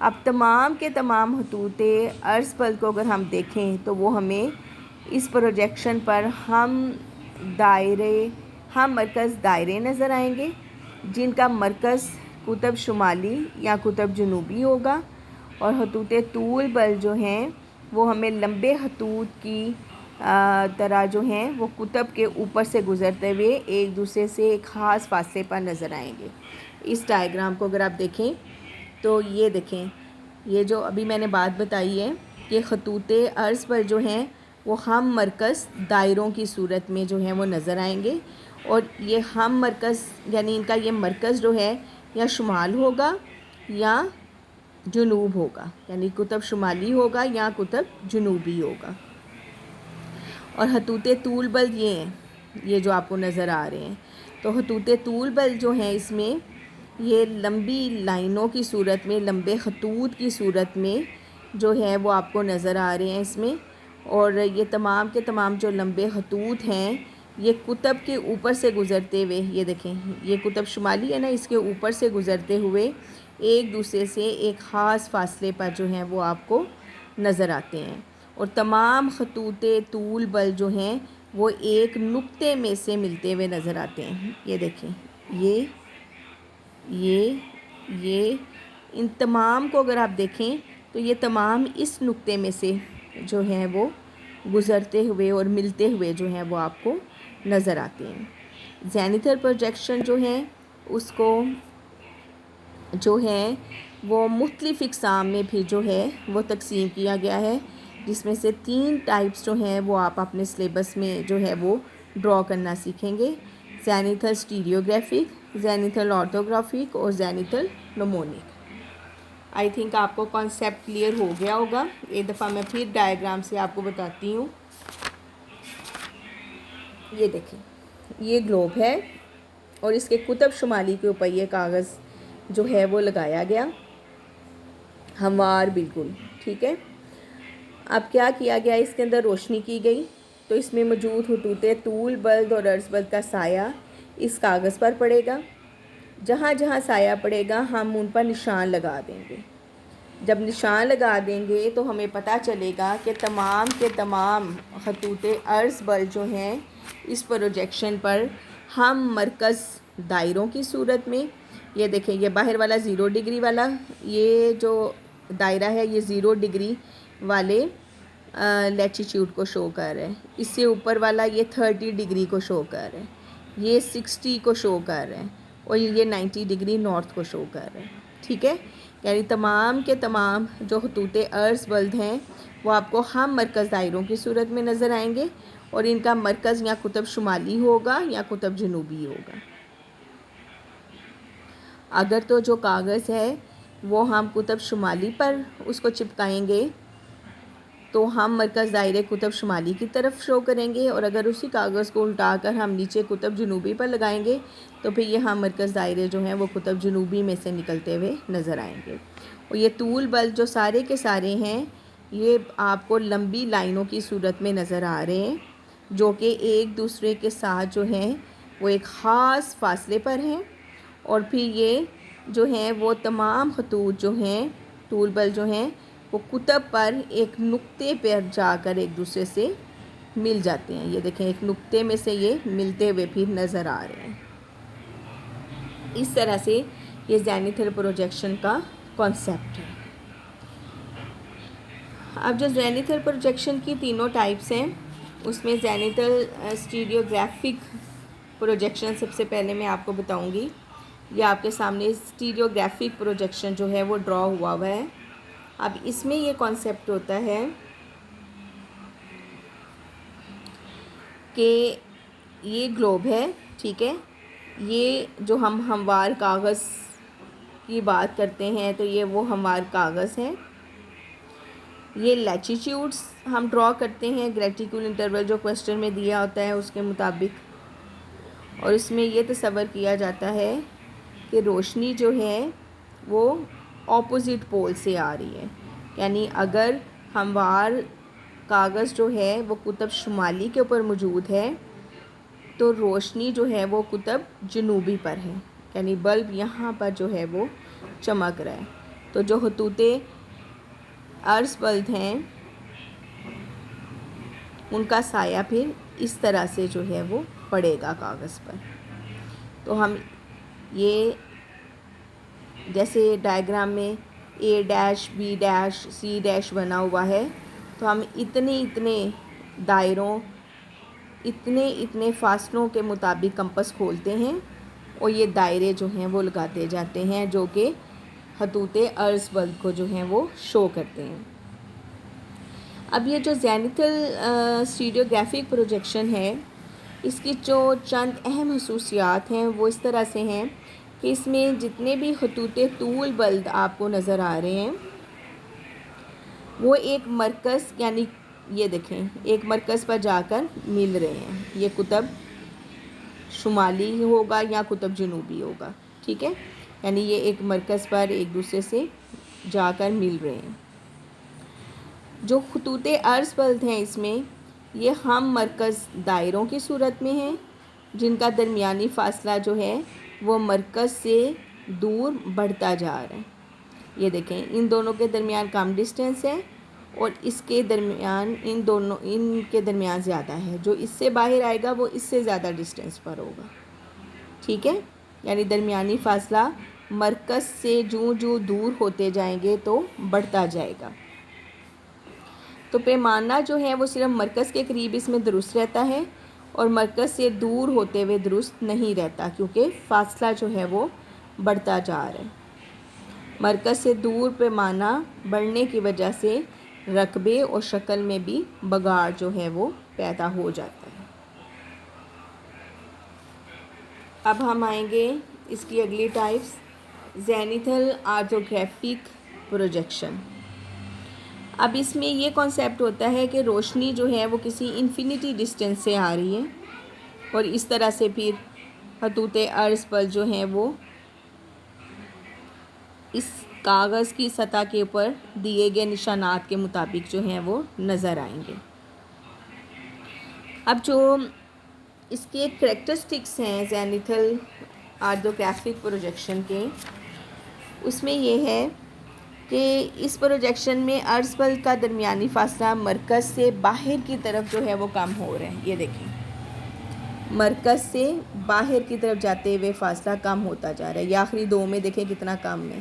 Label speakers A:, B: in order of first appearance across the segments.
A: اب تمام کے تمام خطوط عرض بلد کو اگر ہم دیکھیں تو وہ ہمیں اس پروجیکشن پر ہم مرکز دائرے نظر آئیں گے، جن کا مرکز قطب شمالی یا قطب جنوبی ہوگا، اور خطوط طول بل جو ہیں وہ ہمیں لمبے خطوط کی طرح جو ہیں وہ قطب کے اوپر سے گزرتے ہوئے ایک دوسرے سے ایک خاص فاصلے پر نظر آئیں گے۔ اس ڈائیگرام کو اگر آپ دیکھیں تو یہ دیکھیں، یہ جو ابھی میں نے بات بتائی ہے کہ خطوط عرض پر جو ہیں وہ ہم مرکز دائروں کی صورت میں جو ہیں وہ نظر آئیں گے، اور یہ ہم مرکز یعنی ان کا یہ مرکز جو ہے یا شمال ہوگا یا جنوب ہوگا، یعنی قطب شمالی ہوگا یا قطب جنوبی ہوگا۔ اور خطوط طول بلد یہ ہیں، یہ جو آپ کو نظر آ رہے ہیں، تو خطوط طول بلد جو ہیں اس میں یہ لمبی لائنوں کی صورت میں، لمبے خطوط کی صورت میں جو ہے وہ آپ کو نظر آ رہے ہیں اس میں، اور یہ تمام کے تمام جو لمبے خطوط ہیں یہ قطب کے اوپر سے گزرتے ہوئے، یہ دیکھیں یہ قطب شمالی ہے نا، اس کے اوپر سے گزرتے ہوئے ایک دوسرے سے ایک خاص فاصلے پر جو ہیں وہ آپ کو نظر آتے ہیں، اور تمام خطوط طول بل جو ہیں وہ ایک نقطے میں سے ملتے ہوئے نظر آتے ہیں۔ یہ دیکھیں یہ ان تمام کو اگر آپ دیکھیں تو یہ تمام اس نقطے میں سے جو ہیں وہ گزرتے ہوئے اور ملتے ہوئے جو ہیں وہ آپ کو نظر آتے ہیں۔ زینیتھل پروجیکشن جو ہیں اس کو جو ہے وہ مختلف اقسام میں بھی جو ہے وہ تقسیم کیا گیا ہے، جس میں سے 3 ٹائپس جو ہیں وہ آپ اپنے سلیبس میں جو ہے وہ ڈرا کرنا سیکھیں گے: زینیتھل اسٹیریوگرافک، زینیتھل آرتھوگرافک اور زینیتھل نمونک۔ آئی تھنک آپ کو کانسیپٹ کلیئر ہو گیا ہوگا۔ ایک دفعہ میں پھر ڈائیگرام سے آپ کو بتاتی ہوں۔ یہ دیکھیں یہ گلوب ہے اور اس کے قطب شمالی کے اوپر یہ کاغذ جو ہے وہ لگایا گیا ہموار بالکل، ٹھیک ہے۔ اب کیا کیا گیا، اس کے اندر روشنی کی گئی، تو اس میں موجود خطوط طول بلد اور عرض بلد کا سایہ اس کاغذ پر پڑے گا۔ جہاں جہاں سایہ پڑے گا ہم ان پر نشان لگا دیں گے۔ جب نشان لگا دیں گے تو ہمیں پتہ چلے گا کہ تمام کے تمام خطوط عرض بلد جو ہیں اس پروجیکشن پر ہم مرکز دائروں کی صورت میں، یہ دیکھیں یہ باہر والا 0 ڈگری والا یہ جو دائرہ ہے یہ 0 ڈگری والے لیٹیچیوڈ کو شو کر رہا ہے، اس سے اوپر والا یہ 30 ڈگری کو شو کر رہا ہے، یہ 60 کو شو کر رہا ہے، اور یہ 90 ڈگری نارتھ کو شو کر رہا ہے، ٹھیک ہے۔ یعنی تمام کے تمام جو خطوط عرض بلد ہیں وہ آپ کو ہم مرکز دائروں کی صورت میں نظر آئیں گے، اور ان کا مرکز یا قطب شمالی ہوگا یا قطب جنوبی ہوگا۔ اگر تو جو کاغذ ہے وہ ہم قطب شمالی پر اس کو چپکائیں گے تو ہم مرکز دائرے قطب شمالی کی طرف شو کریں گے، اور اگر اسی کاغذ کو الٹا کر ہم نیچے قطب جنوبی پر لگائیں گے تو پھر یہ ہم مرکز دائرے جو ہیں وہ قطب جنوبی میں سے نکلتے ہوئے نظر آئیں گے۔ اور یہ طول بلد جو سارے کے سارے ہیں یہ آپ کو لمبی لائنوں کی صورت میں نظر آ رہے ہیں، جو کہ ایک دوسرے کے ساتھ جو ہیں وہ ایک خاص فاصلے پر ہیں، اور پھر یہ جو ہیں وہ تمام خطوط جو ہیں طول بلد جو ہیں وہ قطب پر ایک نقطے پر جا کر ایک دوسرے سے مل جاتے ہیں۔ یہ دیکھیں ایک نقطے میں سے یہ ملتے ہوئے پھر نظر آ رہے ہیں۔ اس طرح سے یہ زینیتھل پروجیکشن کا کانسیپٹ ہے۔ اب جو زینیتھل پروجیکشن کی تینوں ٹائپس ہیں اس میں زینیتھل اسٹیریوگرافک پروجیکشن سب سے پہلے میں آپ کو بتاؤں گی۔ یہ آپ کے سامنے اسٹیریوگرافک پروجیکشن جو ہے وہ ڈرا ہوا ہے۔ اب اس میں یہ کانسیپٹ ہوتا ہے کہ یہ گلوب ہے، ٹھیک ہے، یہ جو ہم ہموار کاغذ کی بات کرتے ہیں تو یہ وہ ہموار کاغذ ہے۔ یہ لیٹیچیوڈس ہم ڈرا کرتے ہیں گریٹیکول انٹرول جو کویسچن میں دیا ہوتا ہے اس کے مطابق، اور اس میں یہ تصور کیا جاتا ہے کہ روشنی جو ہے وہ اپوزٹ پول سے آ رہی ہے، یعنی اگر ہموار کاغذ جو ہے وہ قطب شمالی کے اوپر موجود ہے تو روشنی جو ہے وہ قطب جنوبی پر ہے، یعنی بلب یہاں پر جو ہے وہ چمک رہا ہے۔ تو جو خطوط عرض بلد ہیں ان کا سایہ پھر اس طرح سے جو ہے وہ پڑے گا کاغذ پر. تو ہم یہ جیسے ڈائیگرام میں A dash B dash C dash بنا ہوا ہے، تو ہم اتنے دائروں اتنے فاصلوں کے مطابق کمپس کھولتے ہیں اور یہ دائرے جو ہیں وہ لگاتے جاتے ہیں جو کہ خطوط عرض بلد کو جو ہیں وہ شو کرتے ہیں. اب یہ جو زینتھل اسٹیریوگرافک پروجیکشن ہے، اس کی جو چند اہم خصوصیات ہیں وہ اس طرح سے ہیں کہ اس میں جتنے بھی خطوط طول بلد آپ کو نظر آ رہے ہیں وہ ایک مرکز، یعنی یہ دیکھیں ایک مرکز پر جا کر مل رہے ہیں. یہ قطب شمالی ہوگا یا قطب جنوبی ہوگا، ٹھیک ہے، یعنی یہ ایک مرکز پر ایک دوسرے سے جا کر مل رہے ہیں. جو خطوط عرض بلد ہیں اس میں یہ ہم مرکز دائروں کی صورت میں ہیں جن کا درمیانی فاصلہ جو ہے وہ مرکز سے دور بڑھتا جا رہا ہے. یہ دیکھیں ان دونوں کے درمیان کم ڈسٹینس ہے اور اس کے درمیان ان کے درمیان زیادہ ہے. جو اس سے باہر آئے گا وہ اس سے زیادہ ڈسٹینس پر ہوگا، ٹھیک ہے، یعنی درمیانی فاصلہ مرکز سے جو دور ہوتے جائیں گے تو بڑھتا جائے گا. تو پیمانہ جو ہے وہ صرف مرکز کے قریب اس میں درست رہتا ہے اور مرکز سے دور ہوتے ہوئے درست نہیں رہتا کیونکہ فاصلہ جو ہے وہ بڑھتا جا رہا ہے. مرکز سے دور پیمانہ بڑھنے کی وجہ سے رقبے اور شکل میں بھی بگاڑ جو ہے وہ پیدا ہو جاتا ہے. اب ہم آئیں گے اس کی اگلی ٹائپس، زینتھل آرتھوگرافک پروجیکشن. اب اس میں یہ کانسیپٹ ہوتا ہے کہ روشنی جو ہے وہ کسی انفینٹی ڈسٹینس سے آ رہی ہے اور اس طرح سے پھر خطوط عرض پر جو ہیں وہ اس کاغذ کی سطح کے اوپر دیے گئے نشانات کے مطابق جو ہیں وہ نظر آئیں گے. اب جو اس کے کریکٹرسٹکس ہیں زینتھل آرتھوگرافک پروجیکشن کے، اس میں یہ ہے کہ اس پروجیکشن میں عرض بلد کا درمیانی فاصلہ مرکز سے باہر کی طرف جو ہے وہ کم ہو رہا ہے. یہ دیکھیں مرکز سے باہر کی طرف جاتے ہوئے فاصلہ کم ہوتا جا رہا ہے. یہ آخری دو میں دیکھیں کتنا کم ہے،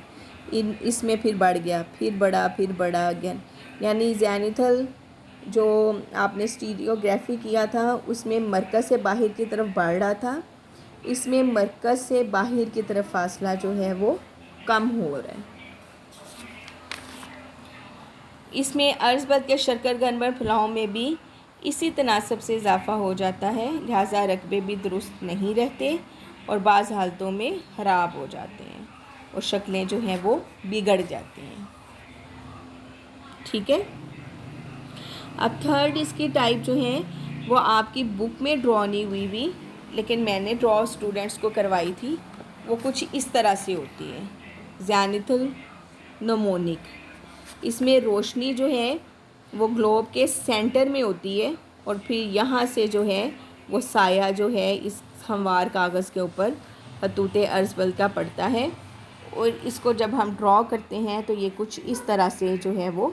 A: اس میں پھر بڑھ گیا، پھر بڑھا اگین. یعنی زینتھل جو آپ نے اسٹیریوگرافی کیا تھا اس میں مرکز سے باہر کی طرف بڑھ رہا تھا، اس میں مرکز سے باہر کی طرف فاصلہ جو ہے وہ کم ہو رہا ہے. اس میں عرض بلد کے شرکر گنبر پھلاؤں میں بھی اسی تناسب سے اضافہ ہو جاتا ہے، لہٰذا رقبے بھی درست نہیں رہتے اور بعض حالتوں میں خراب ہو جاتے ہیں اور شکلیں جو ہیں وہ بگڑ جاتی ہیں، ٹھیک ہے. اب تھرڈ اس کی ٹائپ جو ہیں وہ آپ کی بک میں ڈرا نہیں ہوئی ہوئی لیکن میں نے ڈرا اسٹوڈنٹس کو کروائی تھی، وہ کچھ اس طرح سے ہوتی ہے، زینتھل نمونک. اس میں روشنی جو ہے وہ گلوب کے سینٹر میں ہوتی ہے اور پھر یہاں سے جو ہے وہ سایہ جو ہے اس ہموار کاغذ کے اوپر خطوط عرض بلد کا پڑتا ہے اور اس کو جب ہم ڈرا کرتے ہیں تو یہ کچھ اس طرح سے جو ہے وہ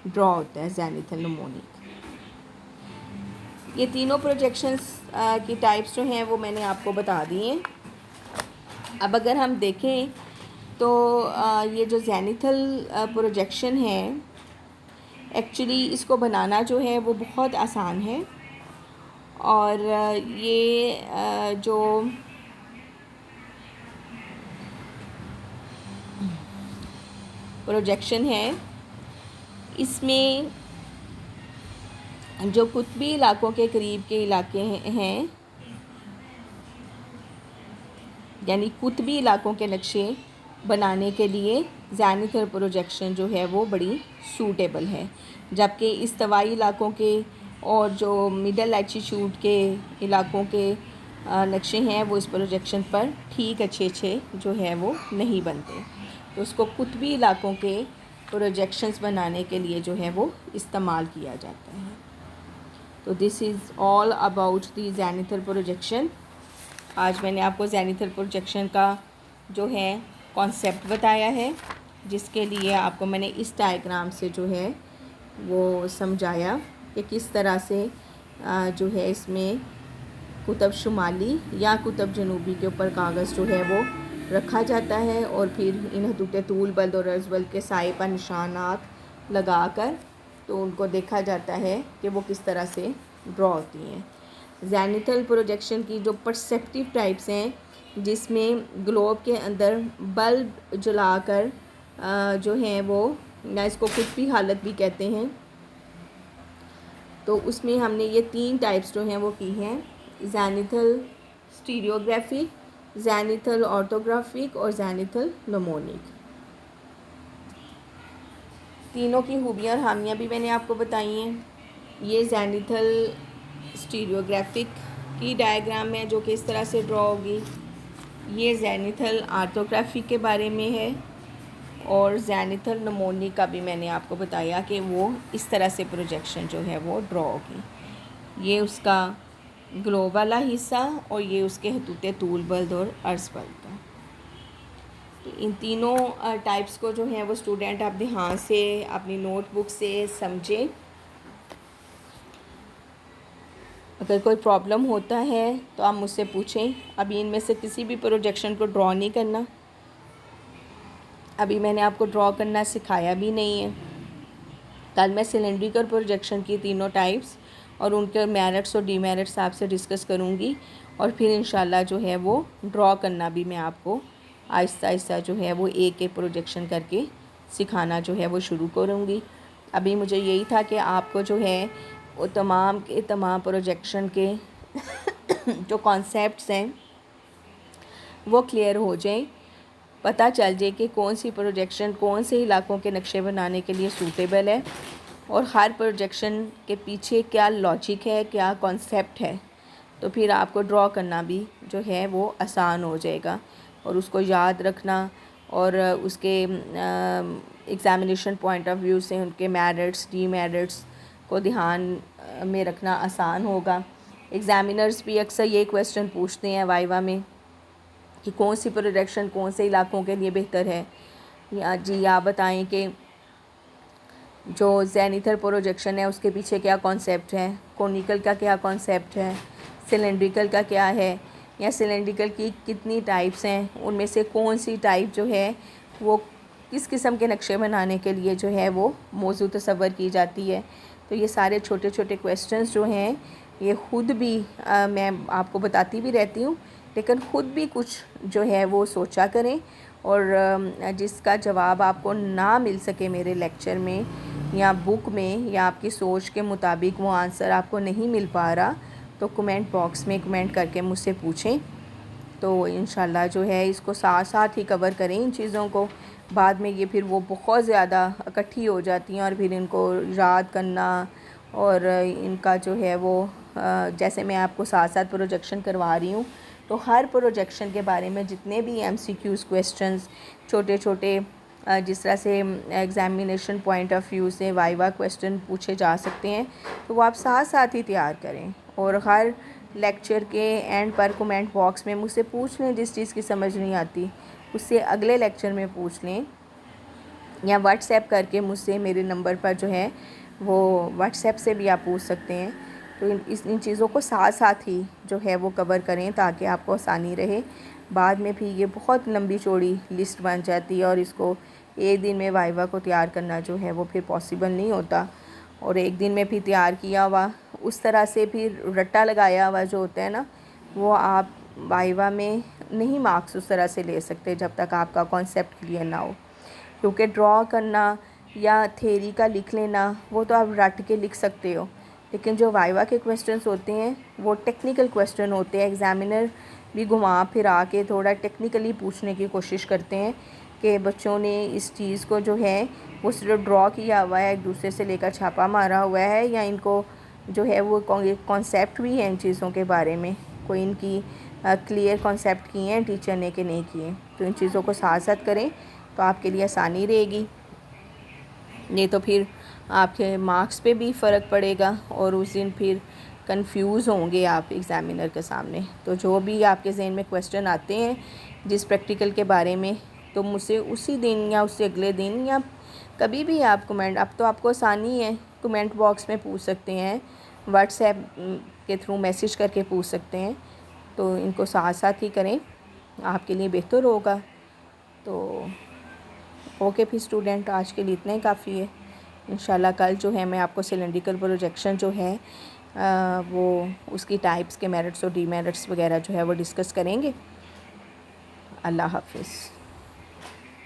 A: ڈرا ہوتا ہے زینتھل نمونک. یہ تینوں پروجیکشنز کی ٹائپس جو ہیں وہ میں نے آپ کو بتا دی ہیں. اب اگر ہم دیکھیں تو یہ جو زینتھل پروجیکشن ہے ایکچولی اس کو بنانا جو ہے وہ بہت آسان ہے اور یہ جو پروجیکشن ہے اس میں جو قطبی علاقوں کے قریب کے علاقے ہیں، یعنی قطبی علاقوں کے نقشے بنانے کے لیے زینتھل پروجیکشن جو ہے وہ بڑی سوٹیبل ہے، جبکہ استوائی علاقوں کے اور جو مڈل لیٹیچیوڈ کے علاقوں کے نقشے ہیں وہ اس پروجیکشن پر ٹھیک اچھے جو ہے وہ نہیں بنتے. تو اس کو قطبی علاقوں کے پروجیکشنز بنانے کے لیے جو ہے وہ استعمال کیا جاتا ہے. تو دس از آل اباؤٹ دی زینتھل پروجیکشن. آج میں نے آپ کو زینتھل پروجیکشن کا جو ہے کانسیپٹ بتایا ہے. جس کے لیے آپ کو میں نے اس ڈائیگرام سے جو ہے وہ سمجھایا کہ کس طرح سے جو ہے اس میں قطب شمالی یا قطب جنوبی کے اوپر کاغذ جو ہے وہ رکھا جاتا ہے، اور پھر ان خطوط طول بلد اور عرض بلد کے سائے پر نشانات لگا کر تو ان کو دیکھا جاتا ہے کہ وہ کس طرح سے ڈرا ہوتی ہیں۔ زینیتھل پروجیکشن کی جو پرسیپٹیو ٹائپس ہیں، جس میں گلوب کے اندر بلب جلا کر جو ہیں وہ، یا اس کو قطبی حالت بھی کہتے ہیں، تو اس میں ہم نے یہ 3 ٹائپس جو ہیں وہ کی ہیں: زینیتھل اسٹیریوگرافک، زینیتھل آرتھوگرافک اور زینیتھل نمونک۔ تینوں کی خوبیاں اور خامیاں بھی میں نے آپ کو بتائی ہیں۔ یہ زینیتھل اسٹیریوگرافک کی ڈائیگرام ہے جو کہ اس طرح سے ڈرا ہوگی۔ یہ زینیتھل آرتھوگرافک کے بارے میں ہے، اور زینیتھل نمونک کا بھی میں نے آپ کو بتایا کہ وہ اس طرح سے پروجیکشن جو ہے وہ ڈرا ہوگی۔ یہ اس کا گلوب والا حصہ، اور یہ اس کے خطوط طول بلد اور عرض بلد کا۔ تو ان تینوں ٹائپس کو جو ہیں وہ اسٹوڈنٹ آپ دھیان سے اپنی نوٹ بک سے سمجھیں۔ اگر کوئی پرابلم ہوتا ہے تو آپ مجھ سے پوچھیں۔ ابھی ان میں سے کسی بھی پروجیکشن کو ڈرا نہیں کرنا، ابھی میں نے آپ کو ڈرا کرنا سکھایا بھی نہیں ہے۔ کل میں سلنڈریکل پروجیکشن کی تینوں ٹائپس اور ان کے میرٹس اور ڈی میرٹس آپ سے ڈسکس کروں گی، اور پھر انشاءاللہ جو ہے وہ ڈرا کرنا بھی میں آپ کو آہستہ آہستہ جو ہے وہ ایک ایک پروجیکشن کر کے سکھانا جو ہے وہ شروع کروں گی۔ ابھی مجھے یہی تھا کہ آپ کو جو ہے وہ تمام کے تمام پروجیکشن کے جو کانسیپٹس ہیں وہ کلیئر ہو جائیں، پتہ چل جائے کہ کون سی پروجیکشن کون سے علاقوں کے نقشے بنانے کے لیے سوٹیبل ہے، اور ہر پروجیکشن کے پیچھے کیا لاجک ہے، کیا کانسیپٹ ہے، تو پھر آپ کو ڈرا کرنا بھی جو ہے وہ آسان ہو جائے گا، اور اس کو یاد رکھنا اور اس کے ایگزامینیشن پوائنٹ آف ویو سے ان کے میرٹس ڈی میرٹس کو دھیان میں رکھنا آسان ہوگا۔ ایگزامینرز بھی اکثر یہ کویسچن پوچھتے ہیں وائوا میں کہ کون سی پروجیکشن کون سے علاقوں کے لیے بہتر ہے، یا جی آپ بتائیں کہ جو زینیتھل پروجیکشن ہے اس کے پیچھے کیا کانسیپٹ ہے، کونیکل کا کیا کانسیپٹ ہے، سلنڈریکل کا کیا ہے، یا سلنڈریکل کی کتنی ٹائپس ہیں، ان میں سے کون سی ٹائپ جو ہے وہ کس قسم کے نقشے بنانے کے لیے جو ہے وہ موضوع تصور کی جاتی ہے۔ تو یہ سارے چھوٹے چھوٹے کویسچنز جو ہیں یہ خود بھی میں آپ کو بتاتی بھی رہتی ہوں، لیکن خود بھی کچھ جو ہے وہ سوچا کریں، اور جس کا جواب آپ کو نہ مل سکے میرے لیکچر میں یا بک میں، یا آپ کی سوچ کے مطابق وہ آنسر آپ کو نہیں مل پا رہا، تو کمنٹ باکس میں کمنٹ کر کے مجھ سے پوچھیں، تو انشاءاللہ جو ہے اس کو ساتھ ساتھ ہی کور کریں ان چیزوں کو۔ بعد میں یہ پھر وہ بہت زیادہ اکٹھی ہو جاتی ہیں، اور پھر ان کو یاد کرنا اور ان کا جو ہے وہ جیسے میں آپ کو ساتھ ساتھ پروجیکشن کروا رہی ہوں، تو ہر پروجیکشن کے بارے میں جتنے بھی ایم سی کیوز کویسچنز چھوٹے چھوٹے جس طرح سے ایگزامینیشن پوائنٹ آف ویو سے وائوا کویسچن پوچھے جا سکتے ہیں، تو وہ آپ ساتھ ساتھ ہی تیار کریں، اور ہر لیکچر کے اینڈ پر کمنٹ باکس میں مجھ سے پوچھ لیں جس چیز کی سمجھ نہیں آتی، اس سے اگلے لیکچر میں پوچھ لیں، یا واٹس ایپ کر کے مجھ سے میرے نمبر پر جو ہے وہ واٹس ایپ سے بھی آپ پوچھ سکتے ہیں۔ تو ان چیزوں کو ساتھ ساتھ ہی جو ہے وہ کور کریں تاکہ آپ کو آسانی رہے۔ بعد میں بھی یہ بہت لمبی چوڑی لسٹ بن جاتی ہے، اور اس کو ایک دن میں وائوا کو تیار کرنا جو ہے وہ پھر پاسبل نہیں ہوتا، اور ایک دن میں پھر تیار کیا ہوا اس طرح سے پھر رٹا لگایا ہوا جو ہوتا ہے نا، وہ آپ وائوا میں نہیں مارکس اس طرح سے لے سکتے جب تک آپ کا کانسیپٹ کلیئر نہ ہو، کیونکہ ڈرا کرنا یا تھیری کا لکھ لینا وہ تو آپ رٹ کے لکھ سکتے ہو، لیکن جو وائوا کے کویسچنس ہوتے ہیں وہ ٹیکنیکل کویسچن ہوتے ہیں۔ ایگزامینر بھی گھما پھرا کے تھوڑا ٹیکنیکلی پوچھنے کی کوشش کرتے ہیں کہ بچوں نے اس چیز کو جو ہے وہ صرف ڈرا کیا ہوا ہے، ایک دوسرے سے لے کر چھاپا مارا ہوا ہے، یا ان کو جو ہے وہ کانسیپٹ بھی ہے ان چیزوں کے بارے میں، کوئی ان کی کلیئر کانسیپٹ کیے ہیں ٹیچر نے کہ نہیں کیے۔ تو ان چیزوں کو ساتھ ساتھ کریں تو آپ کے لیے آسانی رہے گی، نہیں تو پھر آپ کے مارکس پہ بھی فرق پڑے گا، اور اس دن پھر کنفیوز ہوں گے آپ ایگزامینر کے سامنے۔ تو جو بھی آپ کے ذہن میں کویسچن آتے ہیں جس پریکٹیکل کے بارے میں تو مجھ سے اسی دن یا اس سے اگلے دن یا کبھی بھی آپ کمنٹ، اب تو آپ کو آسانی ہے، کمنٹ باکس میں پوچھ سکتے ہیں، واٹس ایپ کے تھرو میسیج کر کے پوچھ سکتے ہیں، تو ان کو ساتھ ساتھ ہی کریں، آپ کے لیے بہتر ہوگا۔ تو اوکے پھر اسٹوڈنٹ، آج کے لیے اتنا ہی کافی ہے۔ انشاءاللہ کل جو ہے میں آپ کو سلینڈریکل پروجیکشن جو ہے وہ اس کی ٹائپس کے میرٹس اور ڈی میرٹس وغیرہ جو ہے وہ ڈسکس کریں گے۔ اللہ حافظ۔